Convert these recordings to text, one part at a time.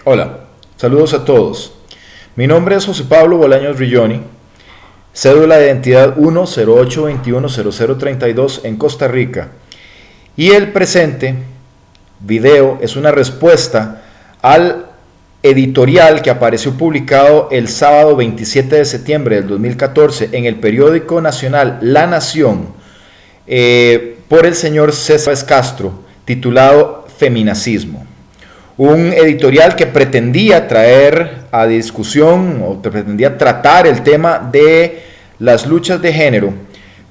Hola, saludos a todos. Mi nombre es José Pablo Bolaños Rilloni, cédula de identidad 108210032 en Costa Rica. Y el presente video es una respuesta al editorial que apareció publicado el sábado 27 de septiembre del 2014 en el periódico nacional La Nación por el señor César Castro, titulado Feminacismo. Un editorial que pretendía traer a discusión o pretendía tratar el tema de las luchas de género,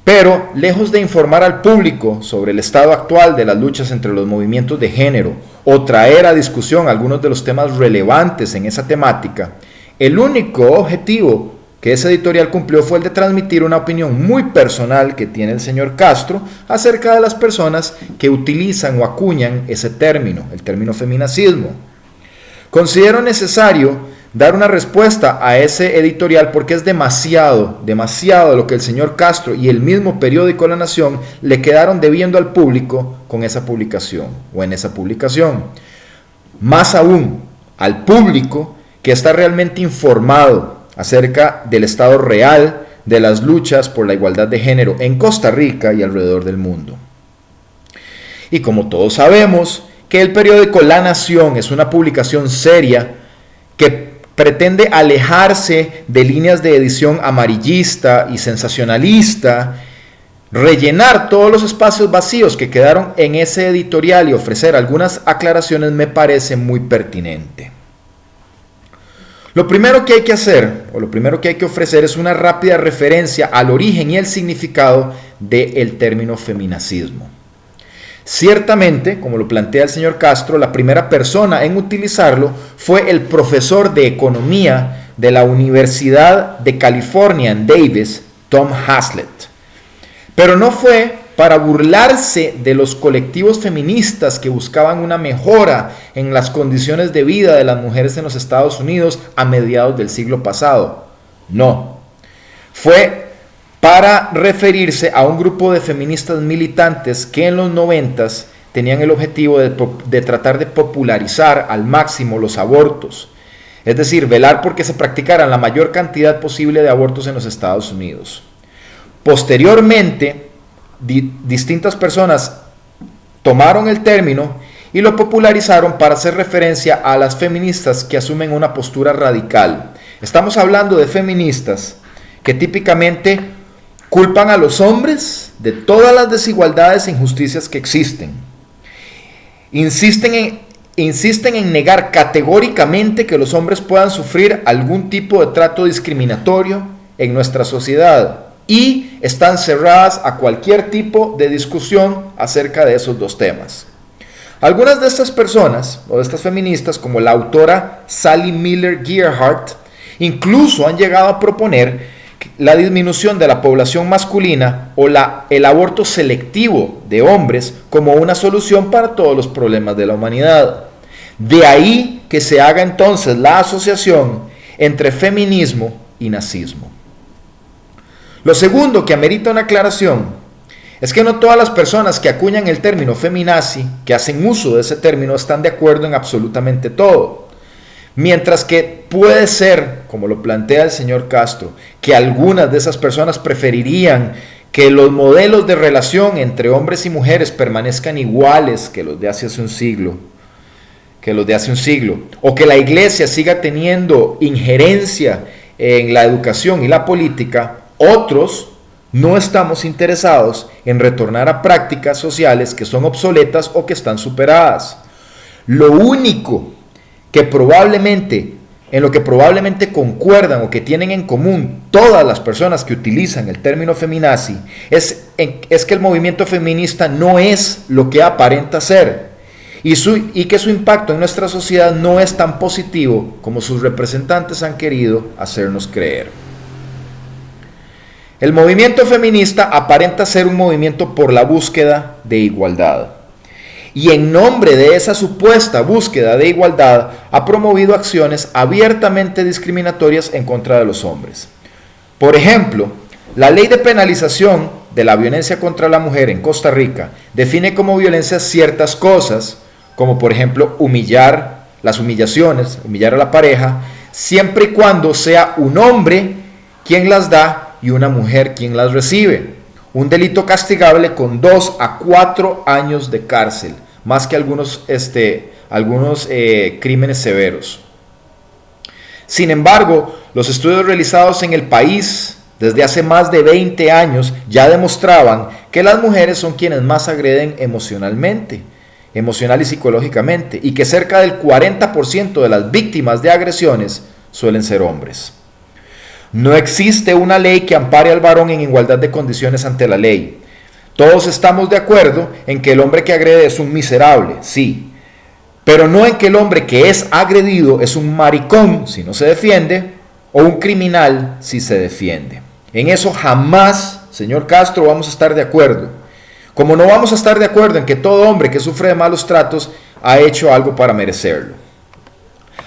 pero lejos de informar al público sobre el estado actual de las luchas entre los movimientos de género o traer a discusión algunos de los temas relevantes en esa temática, el único objetivo que ese editorial cumplió fue el de transmitir una opinión muy personal que tiene el señor Castro acerca de las personas que utilizan o acuñan ese término, el término feminacismo. Considero necesario dar una respuesta a ese editorial porque es demasiado lo que el señor Castro y el mismo periódico La Nación le quedaron debiendo al público con esa publicación o en esa publicación. Más aún, al público que está realmente informado acerca del estado real de las luchas por la igualdad de género en Costa Rica y alrededor del mundo. Y como todos sabemos que el periódico La Nación es una publicación seria que pretende alejarse de líneas de edición amarillista y sensacionalista, rellenar todos los espacios vacíos que quedaron en ese editorial y ofrecer algunas aclaraciones me parece muy pertinente. Lo primero que hay que hacer, o lo primero que hay que ofrecer es una rápida referencia al origen y el significado del término feminacismo. Ciertamente, como lo plantea el señor Castro, la primera persona en utilizarlo fue el profesor de economía de la Universidad de California en Davis, Tom Hazlitt. Pero no fue para burlarse de los colectivos feministas que buscaban una mejora en las condiciones de vida de las mujeres en los Estados Unidos a mediados del siglo pasado. No. Fue para referirse a un grupo de feministas militantes que en los 90s tenían el objetivo de tratar de popularizar al máximo los abortos. Es decir, velar porque se practicaran la mayor cantidad posible de abortos en los Estados Unidos. Posteriormente, distintas personas tomaron el término y lo popularizaron para hacer referencia a las feministas que asumen una postura radical. Estamos hablando de feministas que típicamente culpan a los hombres de todas las desigualdades e injusticias que existen. Insisten en negar categóricamente que los hombres puedan sufrir algún tipo de trato discriminatorio en nuestra sociedad y están cerradas a cualquier tipo de discusión acerca de esos dos temas. Algunas de estas personas, o de estas feministas, como la autora Sally Miller Gearhart, incluso han llegado a proponer la disminución de la población masculina o el aborto selectivo de hombres como una solución para todos los problemas de la humanidad. De ahí que se haga entonces la asociación entre feminismo y nazismo. Lo segundo que amerita una aclaración es que no todas las personas que acuñan el término feminazi, que hacen uso de ese término, están de acuerdo en absolutamente todo. Mientras que puede ser, como lo plantea el señor Castro, que algunas de esas personas preferirían que los modelos de relación entre hombres y mujeres permanezcan iguales que los de hace un siglo, o que la iglesia siga teniendo injerencia en la educación y la política, otros no estamos interesados en retornar a prácticas sociales que son obsoletas o que están superadas. Lo único en lo que probablemente concuerdan o que tienen en común todas las personas que utilizan el término feminazi es que el movimiento feminista no es lo que aparenta ser y que su impacto en nuestra sociedad no es tan positivo como sus representantes han querido hacernos creer. El movimiento feminista aparenta ser un movimiento por la búsqueda de igualdad. Y en nombre de esa supuesta búsqueda de igualdad ha promovido acciones abiertamente discriminatorias en contra de los hombres. Por ejemplo, la ley de penalización de la violencia contra la mujer en Costa Rica define como violencia ciertas cosas, como por ejemplo humillar las humillaciones, humillar a la pareja, siempre y cuando sea un hombre quien las da y una mujer quien las recibe. Un delito castigable con 2 a 4 años de cárcel, más que algunos crímenes severos. Sin embargo, los estudios realizados en el país desde hace más de 20 años ya demostraban que las mujeres son quienes más agreden emocionalmente, emocional y psicológicamente, y que cerca del 40% de las víctimas de agresiones suelen ser hombres. No existe una ley que ampare al varón en igualdad de condiciones ante la ley. Todos estamos de acuerdo en que el hombre que agrede es un miserable, sí, pero no en que el hombre que es agredido es un maricón si no se defiende o un criminal si se defiende. En eso jamás, señor Castro, vamos a estar de acuerdo. Como no vamos a estar de acuerdo en que todo hombre que sufre de malos tratos ha hecho algo para merecerlo.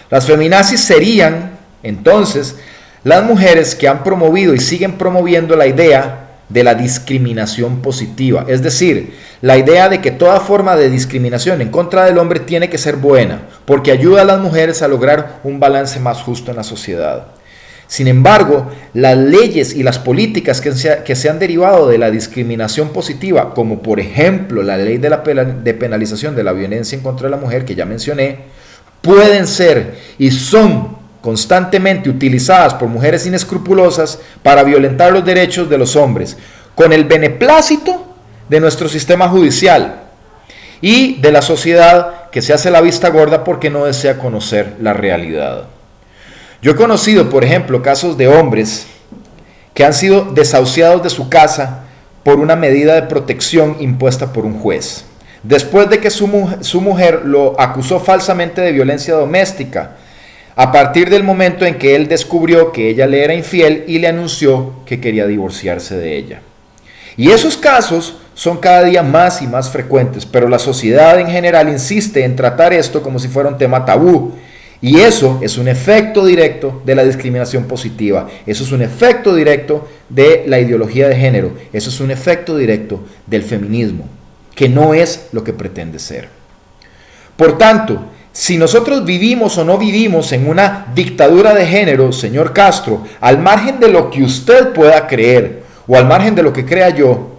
Las feminazis serían, entonces, las mujeres que han promovido y siguen promoviendo la idea de la discriminación positiva, es decir, la idea de que toda forma de discriminación en contra del hombre tiene que ser buena, porque ayuda a las mujeres a lograr un balance más justo en la sociedad. Sin embargo, las leyes y las políticas que se han derivado de la discriminación positiva, como por ejemplo la ley de penalización de la violencia en contra de la mujer que ya mencioné, pueden ser y son constantemente utilizadas por mujeres inescrupulosas para violentar los derechos de los hombres, con el beneplácito de nuestro sistema judicial y de la sociedad que se hace la vista gorda porque no desea conocer la realidad. Yo he conocido, por ejemplo, casos de hombres que han sido desahuciados de su casa por una medida de protección impuesta por un juez, después de que su mujer lo acusó falsamente de violencia doméstica, a partir del momento en que él descubrió que ella le era infiel y le anunció que quería divorciarse de ella. Y esos casos son cada día más y más frecuentes, pero la sociedad en general insiste en tratar esto como si fuera un tema tabú. Y eso es un efecto directo de la discriminación positiva, eso es un efecto directo de la ideología de género, eso es un efecto directo del feminismo, que no es lo que pretende ser. Por tanto, si nosotros vivimos o no vivimos en una dictadura de género, señor Castro, al margen de lo que usted pueda creer o al margen de lo que crea yo,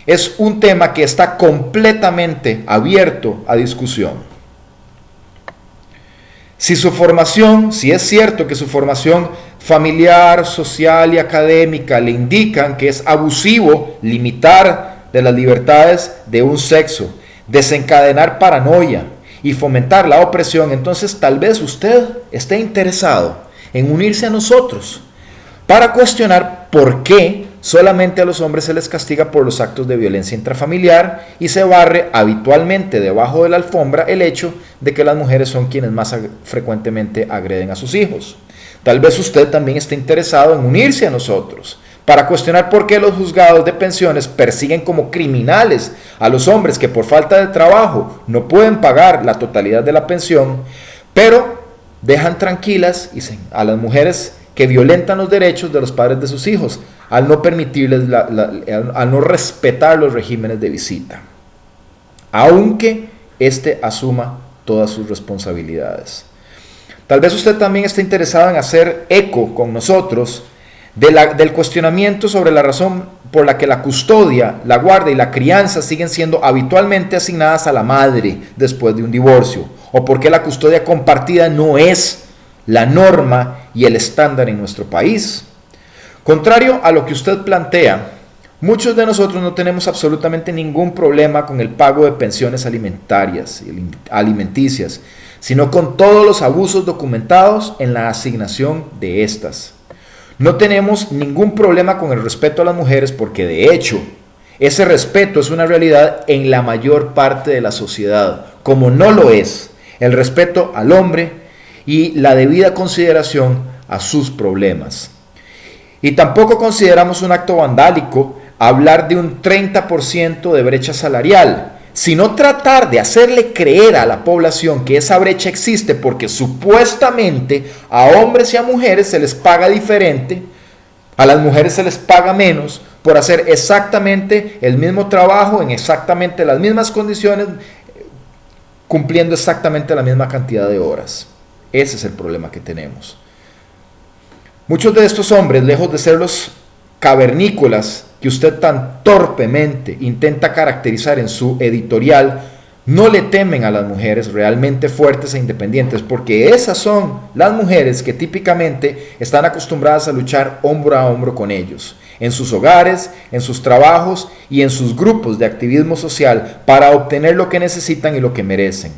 es un tema que está completamente abierto a discusión. Si es cierto que su formación familiar, social y académica le indican que es abusivo limitar de las libertades de un sexo, desencadenar paranoia y fomentar la opresión, entonces tal vez usted esté interesado en unirse a nosotros para cuestionar por qué solamente a los hombres se les castiga por los actos de violencia intrafamiliar y se barre habitualmente debajo de la alfombra el hecho de que las mujeres son quienes más frecuentemente agreden a sus hijos. Tal vez usted también esté interesado en unirse a nosotros para cuestionar por qué los juzgados de pensiones persiguen como criminales a los hombres que por falta de trabajo no pueden pagar la totalidad de la pensión, pero dejan tranquilas a las mujeres que violentan los derechos de los padres de sus hijos al no permitirles, al no respetar los regímenes de visita, aunque éste asuma todas sus responsabilidades. Tal vez usted también esté interesado en hacer eco con nosotros del cuestionamiento sobre la razón por la que la custodia, la guarda y la crianza siguen siendo habitualmente asignadas a la madre después de un divorcio, o por qué la custodia compartida no es la norma y el estándar en nuestro país. Contrario a lo que usted plantea, muchos de nosotros no tenemos absolutamente ningún problema con el pago de pensiones alimenticias, sino con todos los abusos documentados en la asignación de estas. No tenemos ningún problema con el respeto a las mujeres porque de hecho ese respeto es una realidad en la mayor parte de la sociedad, como no lo es el respeto al hombre y la debida consideración a sus problemas. Y tampoco consideramos un acto vandálico hablar de un 30% de brecha salarial, sino tratar de hacerle creer a la población que esa brecha existe porque supuestamente a hombres y a mujeres se les paga diferente, a las mujeres se les paga menos por hacer exactamente el mismo trabajo en exactamente las mismas condiciones, cumpliendo exactamente la misma cantidad de horas. Ese es el problema que tenemos. Muchos de estos hombres, lejos de ser los cavernícolas que usted tan torpemente intenta caracterizar en su editorial, no le temen a las mujeres realmente fuertes e independientes, porque esas son las mujeres que típicamente están acostumbradas a luchar hombro a hombro con ellos, en sus hogares, en sus trabajos y en sus grupos de activismo social para obtener lo que necesitan y lo que merecen.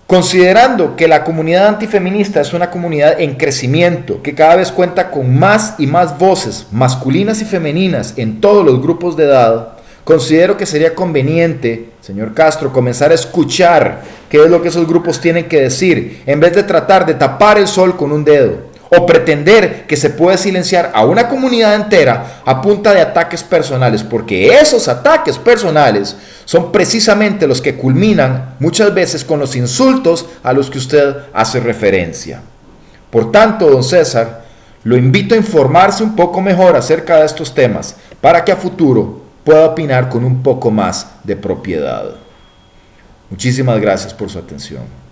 Considerando que la comunidad antifeminista es una comunidad en crecimiento, que cada vez cuenta con más y más voces masculinas y femeninas en todos los grupos de edad, considero que sería conveniente, señor Castro, comenzar a escuchar qué es lo que esos grupos tienen que decir, en vez de tratar de tapar el sol con un dedo, o pretender que se puede silenciar a una comunidad entera a punta de ataques personales, porque esos ataques personales son precisamente los que culminan muchas veces con los insultos a los que usted hace referencia. Por tanto, don César, lo invito a informarse un poco mejor acerca de estos temas, para que a futuro pueda opinar con un poco más de propiedad. Muchísimas gracias por su atención.